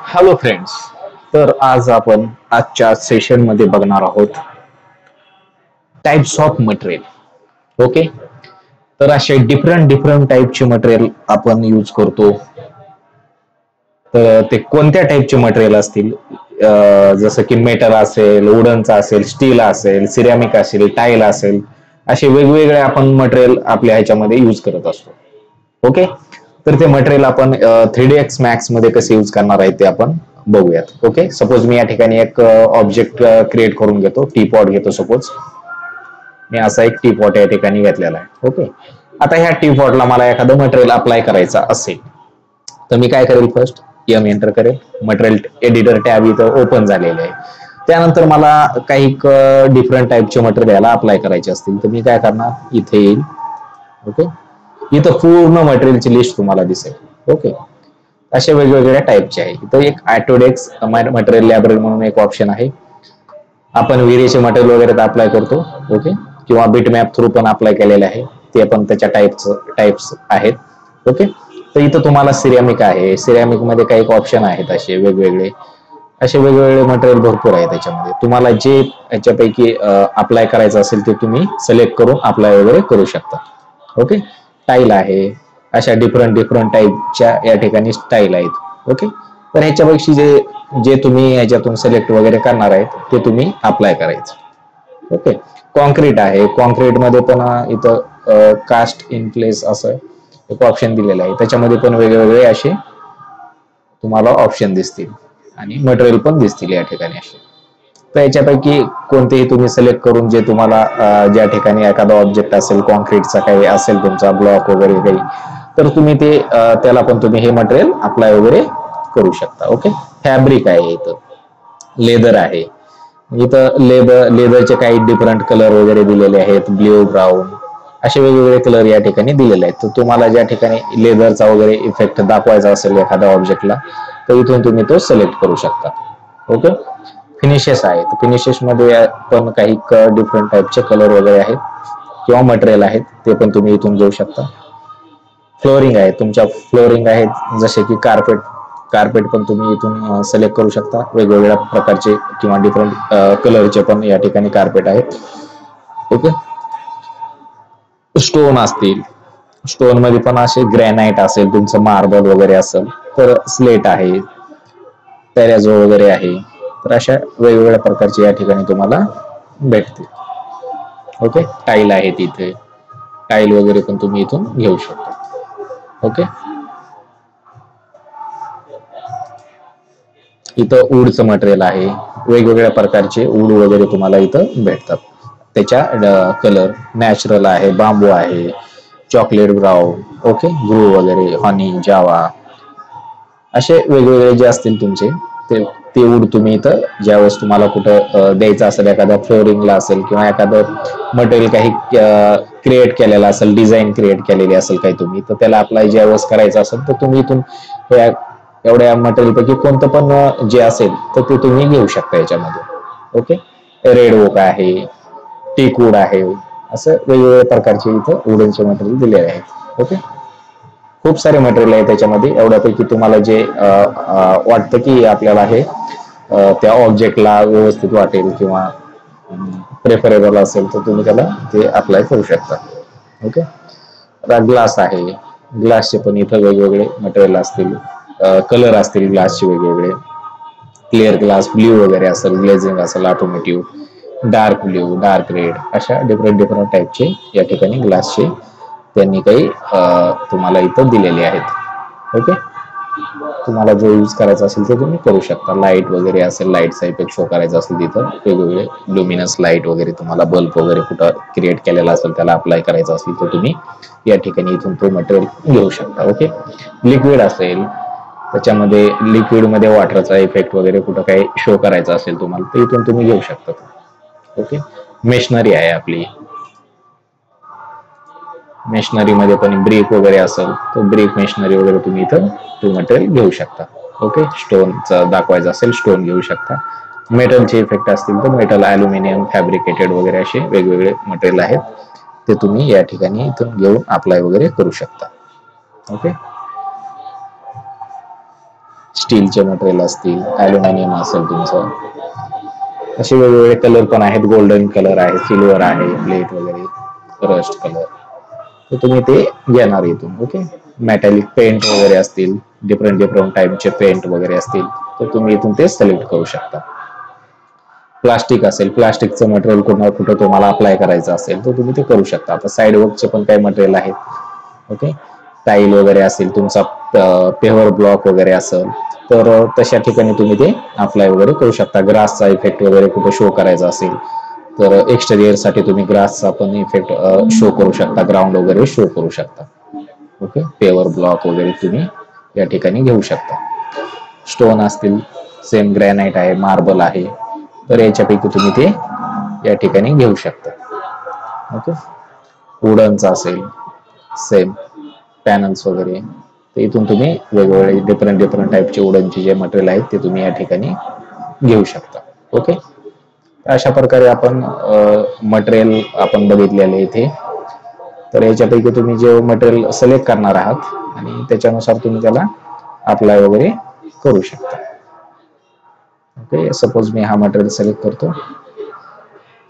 Hello friends. तर आज आपण आजच्या सेशन मध्ये बघणार आहोत टाइप्स ऑफ मटेरियल. ओके. तर असे डिफरंट डिफरंट टाइपचे मटेरियल आपण यूज करतो. तर ते कोणत्या टाइपचे मटेरियल असतील, जसं की मेटल असेल, वुडनचा असेल, स्टील असेल, सिरॅमिक असेल, टाईल असेल, असे वेगवेगळे आपण मटेरियल आपल्या ह्याच्यामध्ये यूज करत असतो. ओके. तर ते मटेरियल आपण 3ds मॅक्स मध्ये कसे यूज करणार आहे ते आपण बघूयात. ओके. सपोज मी या ठिकाणी एक ऑब्जेक्ट क्रिएट करून घेतो, टी पॉट घेतो. सपोज मी असा एक टी पॉट या ठिकाणी घेतलेला आहे. ओके. आता ह्या टी पॉटला मला एखादं मटेरियल अप्लाय करायचं असेल तर मी काय करेल, फर्स्ट एम एंटर करेल. मटेरियल एडिटर टॅब इथं ओपन झालेले आहे. त्यानंतर मला काही डिफरंट टाईपचे मटेरियल याला अप्लाय करायचे असतील तर मी काय करणार, इथे येईल. ओके. इथं पूर्ण मटेरियलची लिस्ट तुम्हाला दिसेल. ओके. अशा वेगवेगळ्या टाईपचे आहे. इथं एक ऑटोडेस्क मटेरियल लायब्ररी म्हणून एक ऑप्शन आहे. आपण विरेचे मटेरियल वगैरे अप्लाय करतो. ओके. किंवा बिटमॅप थ्रू पण अप्लाय केलेले आहे, ते पण त्याच्या टाइप्स आहेत. ओके. तर इथं तुम्हाला सिरॅमिक आहे. सिरॅमिक मध्ये काही ऑप्शन आहेत असे वेगवेगळे. असे वेगवेगळे मटेरियल भरपूर आहे त्याच्यामध्ये. तुम्हाला जे याच्यापैकी अप्लाय करायचं असेल ते तुम्ही सिलेक्ट करून अप्लाय वगैरे करू शकता. ओके. टाईल आहे. अशा डिफरंट डिफरंट टाईपच्या या ठिकाणी स्टाईल आहेत. ओके. तर ह्याच्यापेक्षा जे जे तुम्ही ह्याच्यातून सिलेक्ट वगैरे करणार आहेत ते तुम्ही अप्लाय करायचं. ओके. कॉन्क्रीट आहे. कॉन्क्रीट मध्ये पण इथं कास्ट इन प्लेस असं एक ऑप्शन दिलेलं आहे. त्याच्यामध्ये पण वेगवेगळे असे तुम्हाला ऑप्शन दिसतील आणि मटेरियल पण दिसतील या ठिकाणी असे. तर याच्यापैकी कोणतेही तुम्ही सिलेक्ट करून जे तुम्हाला ज्या ठिकाणी एखादा ऑब्जेक्ट असेल, कॉन्क्रीटचा काही असेल तुमचा ब्लॉक वगैरे काही, तर तुम्ही ते त्याला पण तुम्ही हे मटेरियल अप्लाय वगैरे करू शकता. ओके. फॅब्रिक आहे. इथं लेदर आहे. इथं लेदरचे काही डिफरंट कलर वगैरे दिलेले आहेत. ब्ल्यू, ब्राऊन असे वेगवेगळे कलर या ठिकाणी दिलेले आहेत. तर तुम्हाला ज्या ठिकाणी लेदरचा वगैरे इफेक्ट दाखवायचा असेल एखाद्या ऑब्जेक्टला तर इथून तुम्ही तो सिलेक्ट करू शकता. ओके. फिनिशेस आहेत. फिनिशेस मध्ये पण काही डिफरंट टाईपचे कलर वगैरे आहेत किंवा मटेरियल आहेत, ते पण तुम्ही इथून घेऊ शकता. फ्लोरिंग आहे. तुमच्या फ्लोरिंग आहेत जसे की कार्पेट. कार्पेट पण तुम्ही इथून सिलेक्ट करू शकता. वेगवेगळ्या प्रकारचे किंवा डिफरंट कलरचे पण या ठिकाणी कार्पेट आहेत. ओके. स्टोन असतील. स्टोन मध्ये पण असे ग्रॅनाइट असेल, तुमचं मार्बल वगैरे असेल तर स्लेट आहे, टेरेझो वगैरे आहे. तर अशा वेगवेगळ्या प्रकारचे या ठिकाणी तुम्हाला भेटतील. ओके. टाईल आहे. तिथे टाईल वगैरे पण तुम्ही इथून घेऊ शकता. ओके. इथं वूडचं मटेरियल आहे. वेगवेगळ्या प्रकारचे वूड वगैरे तुम्हाला इथं भेटतात. त्याच्या कलर नॅचरल आहे, बांबू आहे, चॉकलेट ब्राऊन, ओके, ग्रू वगैरे, हनी, जावा असे वेगवेगळे जे असतील तुमचे ते वूड तुम्ही इथं ज्यावेळेस तुम्हाला कुठं द्यायचं असेल, एखाद्या फ्लोरिंगला असेल किंवा एखादं मटेरियल काही क्रिएट केलेलं असेल, डिझाईन क्रिएट केलेली असेल काही तुम्ही, तर त्याला अप्लाय ज्यावेळेस करायचं असेल तर तुम्ही इथून एवढ्या मटेरियल पैकी कोणतं पण जे असेल तर ते तुम्ही घेऊ शकता याच्यामध्ये. ओके. रेड ओक आहे, टीक वूड आहे, असं वेगवेगळ्या प्रकारचे इथं वुडनचे मटेरियल दिलेले आहेत. ओके. खूप सारे मटेरियल आहे त्याच्यामध्ये. एवढ्यापैकी तुम्हाला जे वाटतं की आपल्याला हे त्या ऑब्जेक्टला व्यवस्थित वाटेल किंवा प्रेफरेबल असेल तर तुम्ही त्याला ते अप्लाय करू शकता. ओके. ग्लास आहे. ग्लासचे पण इथं वेगवेगळे मटेरियल असतील, कलर असतील ग्लासचे वेगवेगळे. क्लिअर ग्लास, ब्ल्यू वगैरे असेल, ग्लेझिंग असेल, automotive, dark blue, dark red, अशा डिफरंट डिफरंट टाईपचे या ठिकाणी ग्लासचे त्यांनी काही तुम्हाला इथं दिलेले आहेत. ओके. तुम्हाला जो यूज करायचा असेल ते तुम्ही करू शकता. लाईट वगैरे असेल, लाईटचा इफेक्ट शो करायचा असेल तिथं वेगवेगळे लुमिनस लाईट वगैरे, तुम्हाला बल्ब वगैरे कुठं क्रिएट केलेला असेल त्याला अप्लाय करायचा असेल तर तुम्ही या ठिकाणी इथून तो मटेरियल घेऊ शकता. ओके. लिक्विड असेल त्याच्यामध्ये, लिक्विड मध्ये वॉटरचा इफेक्ट वगैरे कुठं काही शो करायचा असेल तुम्हाला तर इथून तुम्ही घेऊ शकता. ओके. मेशनरी आहे आपली. मेशनरी मध्ये पण ब्रिक वगैरे असेल तर ब्रिक मेशनरी वगैरे तुम्ही इथं ते मटेरियल घेऊ शकता. ओके. स्टोनचं दाखवायचं असेल स्टोन घेऊ शकता. मेटलचे इफेक्ट असतील तर मेटल, ॲल्युमिनियम, फॅब्रिकेटेड वगैरे असे वेगवेगळे मटेरियल आहेत, ते तुम्ही या ठिकाणी इथून घेऊन अप्लाय वगैरे करू शकता. ओके. स्टीलचे मटेरियल असतील, ॲल्युमिनियम असेल तुमचं, असे वेगवेगळे कलर पण आहेत. गोल्डन कलर आहे, सिल्वर आहे, प्लेट वगैरे, रस्ट कलर, तर तुम्ही ते घेणार इथून. ओके. मेटॅलिक पेंट वगैरे असतील, डिफरंट डिफरंट टाईपचे पेंट वगैरे असतील, तर तुम्ही इथून ते सिलेक्ट करू शकता. प्लास्टिक असेल, प्लास्टिकचं मटेरियल कुठं तुम्हाला अप्लाय करायचं असेल तर तुम्ही ते करू शकता. आता साईड वर्कचे पण काही मटेरियल आहेत. ओके. टाईल वगैरे असेल, तुमचा पेवर ब्लॉक वगैरे असेल, तर तशा ठिकाणी तुम्ही ते अप्लाय वगैरे करू शकता. ग्रासचा इफेक्ट वगैरे कुठे शो करायचा असेल तर एक्सटेरियर साठी तुम्ही ग्रासचा पण इफेक्ट शो करू शकता, ग्राउंड वगैरे शो करू शकता. ओके. पेवर ब्लॉक वगैरे तुम्ही या ठिकाणी घेऊ शकता. स्टोन असतील, सेम ग्रॅनाइट आहे, मार्बल आहे, तर याच्यापैकी तुम्ही ते या ठिकाणी घेऊ शकता. ओके. वुडनचा असेल, सेम पॅनल्स वगैरे, तर इथून तुम्ही वेगवेगळे डिफरंट डिफरंट टाईपचे वुडनचे जे मटेरियल आहेत ते तुम्ही या ठिकाणी घेऊ शकता. ओके. अशा प्रकारे आपण मटेरियल आपण बघितलेले इथे. तर याच्यापैकी तुम्ही जे मटेरियल सिलेक्ट करणार आहात आणि त्याच्यानुसार तुम्ही त्याला अप्लाय वगैरे करू शकता. ओके. सपोज मी हा मटेरियल सिलेक्ट करतो.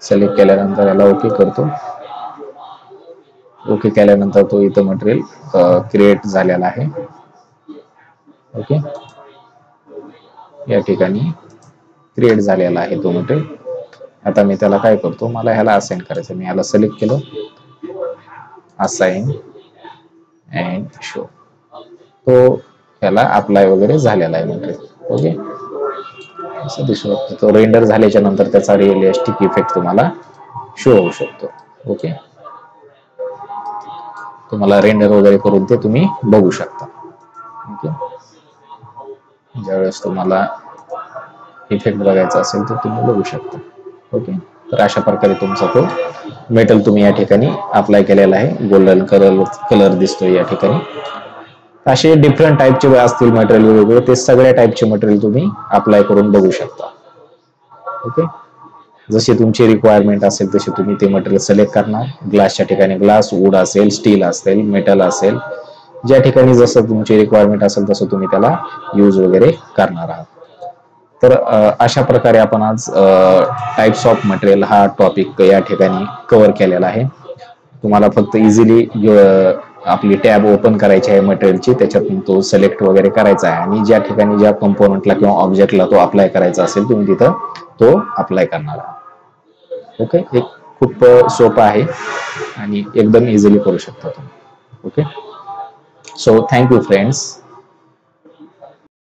सिलेक्ट केल्यानंतर याला ओके करतो. ओके केल्यानंतर तो इथं मटेरियल क्रिएट झालेला आहे. ओके. या ठिकाणी क्रिएट झालेला आहे तो मटेरियल. आता मी त्याला काय करतो, मला ह्याला असाइन करायचं. मी ह्याला सिलेक्ट केलं, असाइन अँड शो, तो ह्याला अप्लाय वगैरे झालेला आहे मटेरियल. ओके. असं दिसू शकतो. तो रेंडर झाल्याच्या नंतर त्याचा रिअलिस्टिक इफेक्ट तुम्हाला शो होऊ शकतो. ओके. तुम्हाला रेंडर वगैरे करून ते तुम्ही बघू शकता. ओके. ज्यावेळेस तुम्हाला इफेक्ट बघायचा असेल तर तुम्ही बघू शकता. ओके. तर अशा प्रकारे तुमचा तो मेटल तुम्ही या ठिकाणी अप्लाय केलेला आहे. गोल्डन कलर दिसतोय या ठिकाणी. असे डिफरंट टाईपचे असतील मटेरियल वेगवेगळे, ते सगळ्या टाईपचे मटेरियल तुम्ही अप्लाय करून बघू शकता. ओके. जशी तुमची रिक्वायरमेंट असेल तशी तुम्ही ते मटेरियल सिलेक्ट करणार. ग्लासच्या ठिकाणी ग्लास, वूड असेल, स्टील असेल, मेटल असेल, ज्या ठिकाणी जसं तुमची रिक्वायरमेंट असेल तसं तुम्ही त्याला यूज वगैरे करणार आहात. तर अशा प्रकारे आपण आज टाइप्स ऑफ मटेरियल हा टॉपिक या ठिकाणी कव्हर केलेला आहे. तुम्हाला फक्त इझिली आपली टॅब ओपन करायची आहे मटेरियलची, त्याच्यातून तो सिलेक्ट वगैरे करायचा आहे आणि ज्या ठिकाणी ज्या कंपोनंटला किंवा ऑब्जेक्टला तो अप्लाय करायचा असेल तुम्ही तिथं तो अप्लाय करणार आहात. ओके. एक खूप सोपं आहे आणि एकदम इझिली करू शकता तुम्ही. ओके. So thank you friends.